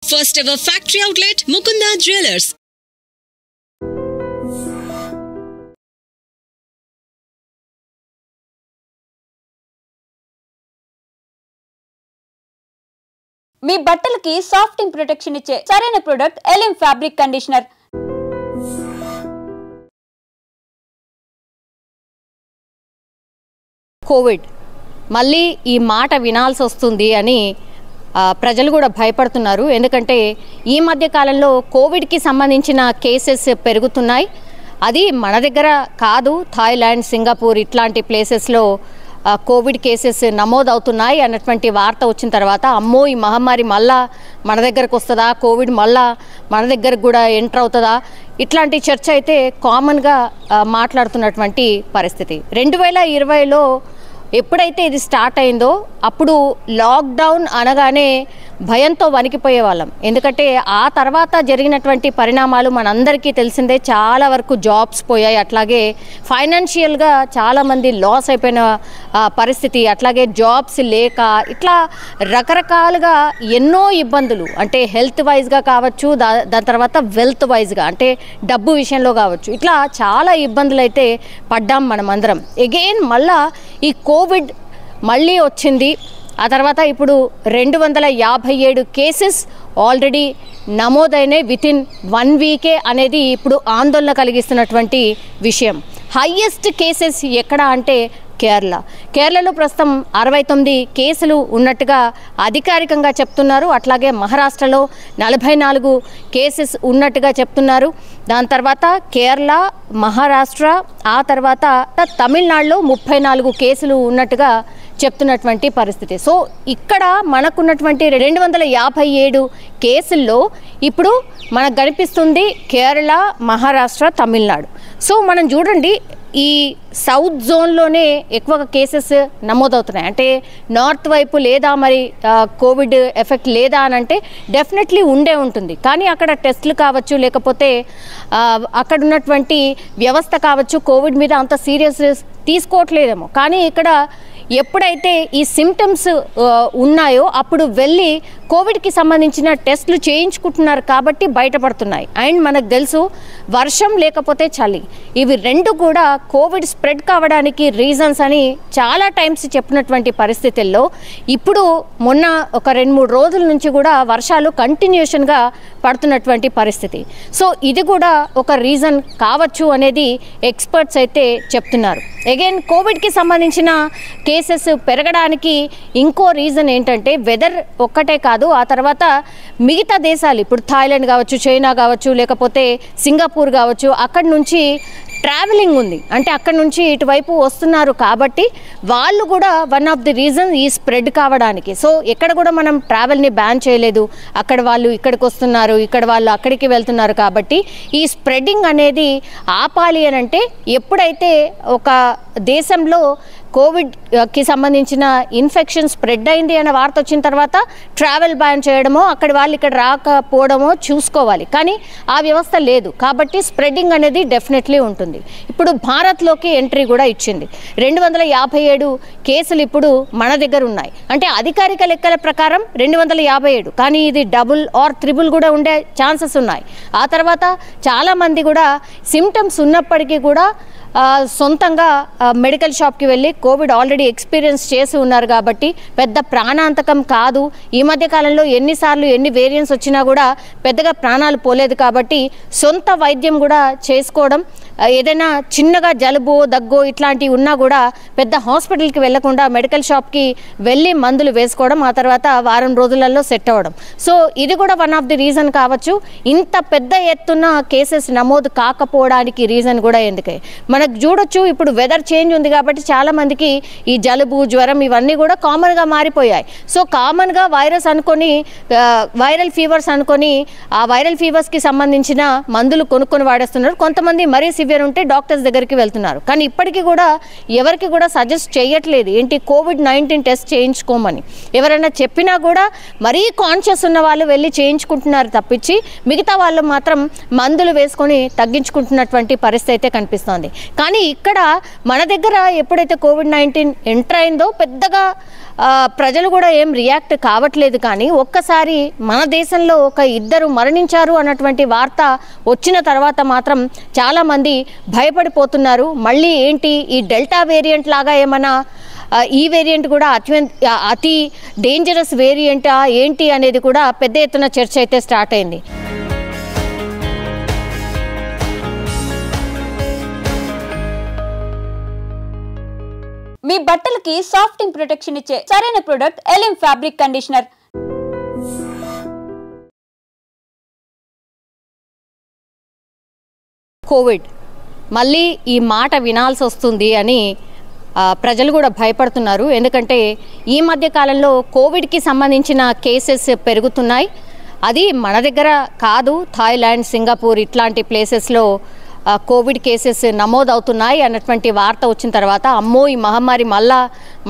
First ever factory outlet, Mukunda Jewelers. మీ బట్టలకి సాఫ్టింగ్ protection ఇచ్చే సరైన ప్రొడక్ట్ ఎలిమ్ ఫ్యాబ్రిక్ కండిషనర్. కోవిడ్ మళ్ళీ ఈ మాట వినాల్సి వస్తుంది అని ప్రజలు కూడా భయపడుతున్నారు. ఎందుకంటే ఈ మధ్య కాలంలో కోవిడ్కి సంబంధించిన కేసెస్ పెరుగుతున్నాయి. అది మన దగ్గర కాదు, థాయిలాండ్, సింగపూర్ ఇట్లాంటి ప్లేసెస్లో కోవిడ్ కేసెస్ నమోదవుతున్నాయి అన్నటువంటి వార్త వచ్చిన తర్వాత అమ్మో ఈ మహమ్మారి మళ్ళా మన దగ్గరకు వస్తుందా, కోవిడ్ మళ్ళా మన దగ్గరకు కూడా ఎంటర్ అవుతుందా, ఇట్లాంటి చర్చ అయితే కామన్గా మాట్లాడుతున్నటువంటి పరిస్థితి. 2020లో ఎప్పుడైతే ఇది స్టార్ట్ అయిందో అప్పుడు లాక్డౌన్ అనగానే భయంతో వణికిపోయే వాళ్ళం. ఎందుకంటే ఆ తర్వాత జరిగినటువంటి పరిణామాలు మనందరికీ తెలిసిందే. చాలా వరకు జాబ్స్ పోయాయి, అట్లాగే ఫైనాన్షియల్గా చాలామంది లాస్ అయిపోయిన పరిస్థితి, అట్లాగే జాబ్స్ లేక ఇట్లా రకరకాలుగా ఎన్నో ఇబ్బందులు, అంటే హెల్త్ వైజ్గా కావచ్చు, దాని తర్వాత వెల్త్ వైజ్గా అంటే డబ్బు విషయంలో కావచ్చు, ఇట్లా చాలా ఇబ్బందులు అయితే పడ్డాం మనమందరం. ఎగైన్ మళ్ళా ఈ కోవిడ్ మళ్ళీ వచ్చింది. ఆ తర్వాత ఇప్పుడు 257 కేసెస్ ఆల్రెడీ నమోదైనాయి వితిన్ 1 వీకే అనేది ఇప్పుడు ఆందోళన కలిగిస్తున్నటువంటి విషయం. హైయెస్ట్ కేసెస్ ఎక్కడ అంటే కేరళలో ప్రస్తుతం 69 కేసులు ఉన్నట్టుగా అధికారికంగా చెప్తున్నారు. అట్లాగే మహారాష్ట్రలో 44 కేసెస్ ఉన్నట్టుగా చెప్తున్నారు. దాని తర్వాత కేరళ, మహారాష్ట్ర, ఆ తర్వాత తమిళనాడులో 34 కేసులు ఉన్నట్టుగా చెప్తున్నటువంటి పరిస్థితి. సో ఇక్కడ మనకున్నటువంటి 257 కేసుల్లో ఇప్పుడు మనకు కనిపిస్తుంది కేరళ, మహారాష్ట్ర, తమిళనాడు. సో మనం చూడండి, ఈ సౌత్ జోన్లోనే ఎక్కువ కేసెస్ నమోదవుతున్నాయి. అంటే నార్త్ వైపు లేదా మరి కోవిడ్ ఎఫెక్ట్ లేదా అని అంటే డెఫినెట్లీ ఉంటుంది. కానీ అక్కడ టెస్టులు కావచ్చు, లేకపోతే అక్కడ ఉన్నటువంటి వ్యవస్థ కావచ్చు కోవిడ్ మీద అంత సీరియస్ తీసుకోవట్లేదేమో. కానీ ఇక్కడ ఎప్పుడైతే ఈ సిమ్టమ్స్ ఉన్నాయో అప్పుడు వెళ్ళి కోవిడ్కి సంబంధించిన టెస్టులు చేయించుకుంటున్నారు కాబట్టి బయటపడుతున్నాయి. అండ్ మనకు తెలుసు వర్షం లేకపోతే చలి, ఇవి రెండు కూడా కోవిడ్ స్ప్రెడ్ కావడానికి రీజన్స్ అని చాలా టైమ్స్ చెప్పినటువంటి పరిస్థితుల్లో ఇప్పుడు మొన్న ఒక 2-3 రోజుల నుంచి కూడా వర్షాలు కంటిన్యూషన్గా పడుతున్నటువంటి పరిస్థితి. సో ఇది కూడా ఒక రీజన్ కావచ్చు అనేది ఎక్స్పర్ట్స్ అయితే చెప్తున్నారు. అగైన్ కోవిడ్కి సంబంధించిన కేసెస్ పెరగడానికి ఇంకో రీజన్ ఏంటంటే వెదర్ ఒక్కటే కాదు, ఆ తర్వాత మిగతా దేశాలు, ఇప్పుడు థాయిలాండ్ కావచ్చు, చైనా కావచ్చు, లేకపోతే సింగపూర్ కావచ్చు, అక్కడి నుంచి ట్రావెలింగ్ ఉంది. అంటే అక్కడి నుంచి ఇటువైపు వస్తున్నారు కాబట్టి వాళ్ళు కూడా వన్ ఆఫ్ ది రీజన్ ఈ స్ప్రెడ్ కావడానికి. సో ఎక్కడ కూడా మనం ట్రావెల్ని బ్యాన్ చేయలేదు, అక్కడ వాళ్ళు ఇక్కడికి వస్తున్నారు, ఇక్కడ వాళ్ళు అక్కడికి వెళ్తున్నారు. కాబట్టి ఈ స్ప్రెడ్డింగ్ అనేది ఆపాలి అని అంటే ఎప్పుడైతే ఒక దేశంలో కోవిడ్కి సంబంధించిన ఇన్ఫెక్షన్ స్ప్రెడ్ అయింది అనే వార్త వచ్చిన తర్వాత ట్రావెల్ బ్యాన్ చేయడమో, అక్కడి వాళ్ళు ఇక్కడ రాకపోవడమో చూసుకోవాలి. కానీ ఆ వ్యవస్థ లేదు కాబట్టి స్ప్రెడ్డింగ్ అనేది డెఫినెట్లీ ఉంటుంది. ఇప్పుడు భారత్లోకి ఎంట్రీ కూడా ఇచ్చింది. 257 కేసులు ఇప్పుడు మన దగ్గర ఉన్నాయి. అంటే అధికారిక లెక్కల ప్రకారం 257, కానీ ఇది డబుల్ ఆర్ త్రిబుల్ కూడా ఉండే ఛాన్సెస్ ఉన్నాయి. ఆ తర్వాత చాలామంది కూడా సిమ్టమ్స్ ఉన్నప్పటికీ కూడా సొంతంగా మెడికల్ షాప్కి వెళ్ళి కోవిడ్ ఆల్రెడీ ఎక్స్పీరియన్స్ చేసి ఉన్నారు కాబట్టి పెద్ద ప్రాణాంతకం కాదు. ఈ మధ్య కాలంలో ఎన్నిసార్లు ఎన్ని వేరియంట్స్ వచ్చినా కూడా పెద్దగా ప్రాణాలు పోలేదు కాబట్టి సొంత వైద్యం కూడా చేసుకోవడం, ఏదైనా చిన్నగా జలుబు, దగ్గు ఇట్లాంటివి ఉన్నా కూడా పెద్ద హాస్పిటల్కి వెళ్లకుండా మెడికల్ షాప్కి వెళ్ళి మందులు వేసుకోవడం, ఆ తర్వాత వారం రోజులలో సెట్ అవ్వడం. సో ఇది కూడా వన్ ఆఫ్ ది రీజన్ కావచ్చు. ఇంత పెద్ద ఎత్తున కేసెస్ నమోదు కాకపోవడానికి రీజన్ కూడా ఎందుకే మనకు చూడొచ్చు. ఇప్పుడు వెదర్ చేంజ్ ఉంది కాబట్టి చాలా మందికి ఈ జలుబు, జ్వరం ఇవన్నీ కూడా కామన్గా మారిపోయాయి. సో కామన్గా వైరస్ అనుకొని, వైరల్ ఫీవర్స్ అనుకొని ఆ వైరల్ ఫీవర్స్కి సంబంధించిన మందులు కొనుక్కొని వాడేస్తున్నారు. కొంతమంది మరీ సివియర్ ఉంటే డాక్టర్స్ దగ్గరికి వెళ్తున్నారు. కానీ ఇప్పటికీ కూడా ఎవరికి కూడా సజెస్ట్ చేయట్లేదు ఏంటి COVID-19 టెస్ట్ చేయించుకోమని. ఎవరైనా చెప్పినా కూడా మరీ కాన్షియస్ ఉన్న వాళ్ళు వెళ్ళి చేయించుకుంటున్నారు తప్పించి మిగతా వాళ్ళు మాత్రం మందులు వేసుకొని తగ్గించుకుంటున్నటువంటి పరిస్థితి అయితే కనిపిస్తోంది. కానీ ఇక్కడ మన దగ్గర ఎప్పుడైతే COVID-19 ఎంటర్ అయిందో పెద్దగా ప్రజలు కూడా ఏం రియాక్ట్ కావట్లేదు. కానీ ఒక్కసారి మన దేశంలో ఒక 2 మరణించారు అన్నటువంటి వార్త వచ్చిన తర్వాత మాత్రం చాలామంది భయపడిపోతున్నారు. మళ్ళీ ఏంటి ఈ డెల్టా వేరియంట్ లాగా ఏమన్నా ఈ వేరియంట్ కూడా అతి డేంజరస్ వేరియంటా ఏంటి అనేది కూడా పెద్ద ఎత్తున చర్చ అయితే స్టార్ట్ అయింది. మీ బట్టలకి సాఫ్టింగ్ ప్రొటెక్షన్ ఇచ్చే సరైన ప్రొడక్ట్ ఎలిమ్ ఫ్యాబ్రిక్ కండిషనర్. కోవిడ్ మళ్ళీ ఈ మాట వినాల్సి వస్తుంది అని ప్రజలు కూడా భయపడుతున్నారు. ఎందుకంటే ఈ మధ్య కాలంలో కోవిడ్కి సంబంధించిన కేసెస్ పెరుగుతున్నాయి. అది మన దగ్గర కాదు, థాయిలాండ్, సింగపూర్ ఇట్లాంటి ప్లేసెస్లో కోవిడ్ కేసెస్ నమోదవుతున్నాయి అన్నటువంటి వార్త వచ్చిన తర్వాత అమ్మో ఈ మహమ్మారి మళ్ళా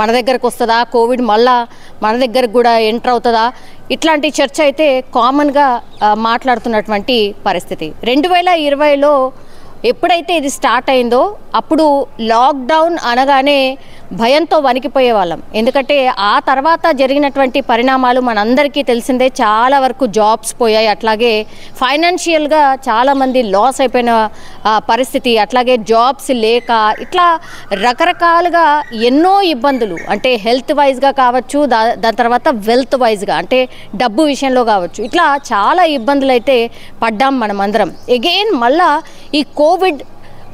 మన దగ్గరకు వస్తుందా, కోవిడ్ మళ్ళా మన దగ్గరకు కూడా ఎంటర్ అవుతుందా, ఇట్లాంటి చర్చ అయితే కామన్గా మాట్లాడుతున్నటువంటి పరిస్థితి. 2020లో ఎప్పుడైతే ఇది స్టార్ట్ అయిందో అప్పుడు లాక్డౌన్ అనగానే భయంతో వణికిపోయే వాళ్ళం. ఎందుకంటే ఆ తర్వాత జరిగినటువంటి పరిణామాలు మనందరికీ తెలిసిందే. చాలా వరకు జాబ్స్ పోయాయి, అట్లాగే ఫైనాన్షియల్గా చాలామంది లాస్ అయిపోయిన పరిస్థితి, అట్లాగే జాబ్స్ లేక ఇట్లా రకరకాలుగా ఎన్నో ఇబ్బందులు, అంటే హెల్త్ వైజ్గా కావచ్చు, దాని తర్వాత వెల్త్ వైజ్గా అంటే డబ్బు విషయంలో కావచ్చు, ఇట్లా చాలా ఇబ్బందులు అయితే పడ్డాం మనమందరం. ఎగైన్ మళ్ళా ఈ కోవిడ్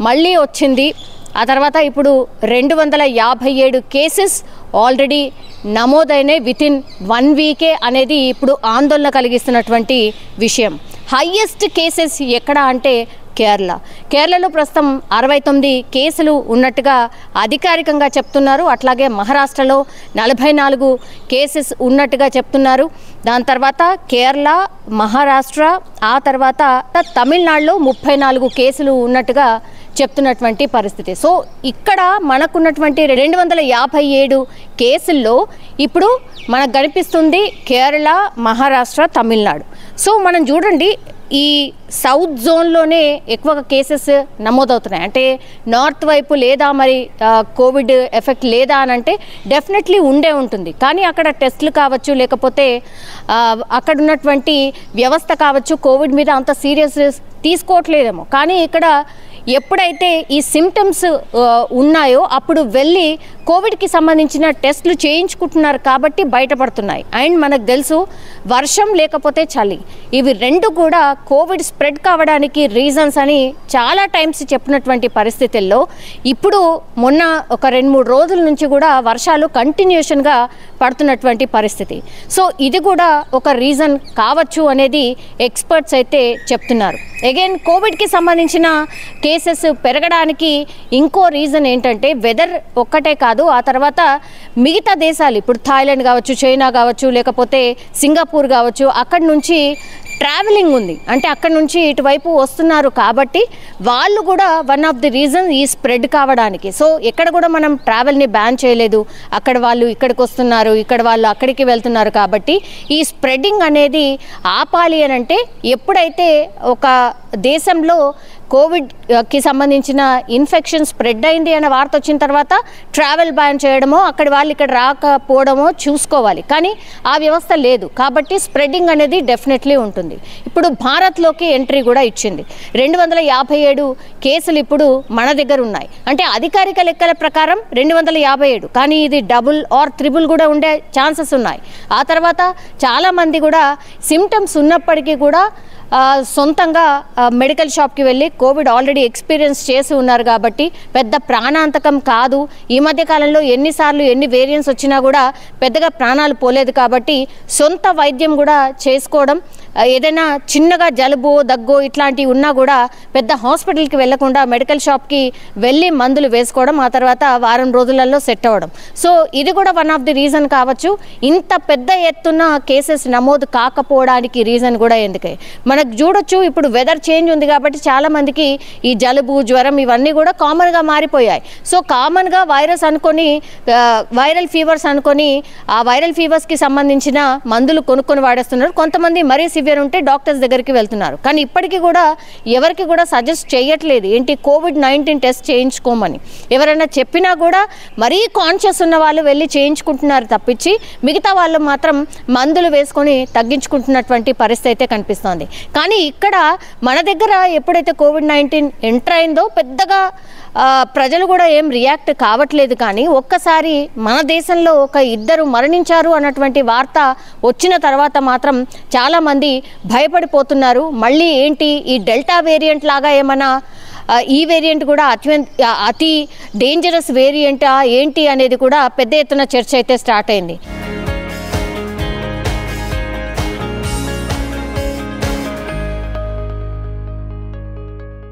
మళ్ళీ వచ్చింది. ఆ తర్వాత ఇప్పుడు 257 కేసెస్ ఆల్రెడీ నమోదైనాయి వితిన్ 1 వీకే అనేది ఇప్పుడు ఆందోళన కలిగిస్తున్నటువంటి విషయం. హైయెస్ట్ కేసెస్ ఎక్కడ అంటే కేరళలో ప్రస్తుతం 69 కేసులు ఉన్నట్టుగా అధికారికంగా చెప్తున్నారు. అట్లాగే మహారాష్ట్రలో 44 కేసెస్ ఉన్నట్టుగా చెప్తున్నారు. దాని తర్వాత కేరళ, మహారాష్ట్ర, ఆ తర్వాత తమిళనాడులో 34 కేసులు ఉన్నట్టుగా చెప్తున్నటువంటి పరిస్థితి. సో ఇక్కడ మనకున్నటువంటి 257 కేసుల్లో ఇప్పుడు మనకు కనిపిస్తుంది కేరళ, మహారాష్ట్ర, తమిళనాడు. సో మనం చూడండి ఈ సౌత్ జోన్లోనే ఎక్కువగా కేసెస్ నమోదవుతున్నాయి. అంటే నార్త్ వైపు లేదా మరి కోవిడ్ ఎఫెక్ట్ లేదా అని అంటే డెఫినెట్లీ ఉండే ఉంటుంది. కానీ అక్కడ టెస్టులు కావచ్చు, లేకపోతే అక్కడ ఉన్నటువంటి వ్యవస్థ కావచ్చు కోవిడ్ మీద అంత సీరియస్ తీసుకోవట్లేదేమో. కానీ ఇక్కడ ఎప్పుడైతే ఈ సిమ్టమ్స్ ఉన్నాయో అప్పుడు వెళ్ళి కోవిడ్కి సంబంధించిన టెస్టులు చేయించుకుంటున్నారు కాబట్టి బయటపడుతున్నాయి. అండ్ మనకు తెలుసు వర్షం లేకపోతే చలి, ఇవి రెండు కూడా కోవిడ్ స్ప్రెడ్ కావడానికి రీజన్స్ అని చాలా టైమ్స్ చెప్పినటువంటి పరిస్థితుల్లో ఇప్పుడు మొన్న ఒక 2-3 రోజుల నుంచి కూడా వర్షాలు కంటిన్యూషన్గా పడుతున్నటువంటి పరిస్థితి. సో ఇది కూడా ఒక రీజన్ కావచ్చు అనేది ఎక్స్పర్ట్స్ అయితే చెప్తున్నారు. అగైన్ కోవిడ్కి సంబంధించిన కేసెస్ పెరగడానికి ఇంకో రీజన్ ఏంటంటే వెదర్ ఒక్కటే కాదు, ఆ తర్వాత మిగతా దేశాలు ఇప్పుడు థాయిలాండ్ కావచ్చు, చైనా కావచ్చు, లేకపోతే సింగపూర్ కావచ్చు, అక్కడి నుంచి ట్రావెలింగ్ ఉంది. అంటే అక్కడి నుంచి ఇటువైపు వస్తున్నారు కాబట్టి వాళ్ళు కూడా వన్ ఆఫ్ ది రీజన్ ఈ స్ప్రెడ్ కావడానికి. సో ఎక్కడ కూడా మనం ట్రావెల్ని బ్యాన్ చేయలేదు, అక్కడ వాళ్ళు ఇక్కడికి వస్తున్నారు, ఇక్కడ వాళ్ళు అక్కడికి వెళ్తున్నారు. కాబట్టి ఈ స్ప్రెడ్డింగ్ అనేది ఆపాలి అని అంటే ఎప్పుడైతే ఒక దేశంలో కోవిడ్కి సంబంధించిన ఇన్ఫెక్షన్ స్ప్రెడ్ అయింది అనే వార్త వచ్చిన తర్వాత ట్రావెల్ బ్యాన్ చేయడమో, అక్కడి వాళ్ళు ఇక్కడ రాకపోవడమో చూసుకోవాలి. కానీ ఆ వ్యవస్థ లేదు కాబట్టి స్ప్రెడ్డింగ్ అనేది డెఫినెట్లీ ఉంటుంది. ఇప్పుడు భారత్లోకి ఎంట్రీ కూడా ఇచ్చింది. 257 కేసులు ఇప్పుడు మన దగ్గర ఉన్నాయి. అంటే అధికారిక లెక్కల ప్రకారం 257, కానీ ఇది డబుల్ ఆర్ త్రిబుల్ కూడా ఉండే ఛాన్సెస్ ఉన్నాయి. ఆ తర్వాత చాలామంది కూడా సిమ్టమ్స్ ఉన్నప్పటికీ కూడా సొంతంగా మెడికల్ షాప్కి వెళ్ళి కోవిడ్ ఆల్రెడీ ఎక్స్పీరియన్స్ చేసి ఉన్నారు కాబట్టి పెద్ద ప్రాణాంతకం కాదు. ఈ మధ్య కాలంలో ఎన్నిసార్లు ఎన్ని వేరియంట్స్ వచ్చినా కూడా పెద్దగా ప్రాణాలు పోలేదు కాబట్టి సొంత వైద్యం కూడా చేసుకోవడం, ఏదైనా చిన్నగా జలుబు దగ్గు ఇట్లాంటివి ఉన్నా కూడా పెద్ద హాస్పిటల్కి వెళ్లకుండా మెడికల్ షాప్కి వెళ్ళి మందులు వేసుకోవడం, ఆ తర్వాత వారం రోజులలో సెట్ అవ్వడం. సో ఇది కూడా వన్ ఆఫ్ ది రీజన్ కావచ్చు. ఇంత పెద్ద ఎత్తున కేసెస్ నమోదు కాకపోవడానికి రీజన్ కూడా ఎందుకే మనకు చూడొచ్చు. ఇప్పుడు వెదర్ చేంజ్ ఉంది కాబట్టి చాలా మందికి ఈ జలుబు జ్వరం ఇవన్నీ కూడా కామన్గా మారిపోయాయి. సో కామన్గా వైరస్ అనుకొని వైరల్ ఫీవర్స్ అనుకొని ఆ వైరల్ ఫీవర్స్కి సంబంధించిన మందులు కొనుక్కొని వాడేస్తున్నారు. కొంతమంది మరీ సివియర్ ఉంటే డాక్టర్స్ దగ్గరికి వెళ్తున్నారు. కానీ ఇప్పటికీ కూడా ఎవరికి కూడా సజెస్ట్ చేయట్లేదు ఏంటి COVID-19 టెస్ట్ చేయించుకోమని. ఎవరైనా చెప్పినా కూడా మరీ కాన్షియస్ ఉన్న వాళ్ళు వెళ్ళి చేయించుకుంటున్నారు తప్పించి మిగతా వాళ్ళు మాత్రం మందులు వేసుకొని తగ్గించుకుంటున్నటువంటి పరిస్థితి అయితే కనిపిస్తోంది. కానీ ఇక్కడ మన దగ్గర ఎప్పుడైతే COVID-19 ఎంటర్ అయిందో పెద్దగా ప్రజలు కూడా ఏం రియాక్ట్ కావట్లేదు. కానీ ఒక్కసారి మన దేశంలో ఒక 2 మరణించారు అన్నటువంటి వార్త వచ్చిన తర్వాత మాత్రం చాలామంది భయపడిపోతున్నారు. మళ్ళీ ఏంటి ఈ డెల్టా వేరియంట్ లాగా ఏమన్నా ఈ వేరియంట్ కూడా అతి డేంజరస్ వేరియంటా ఏంటి అనేది కూడా పెద్ద ఎత్తున చర్చ అయితే స్టార్ట్ అయింది.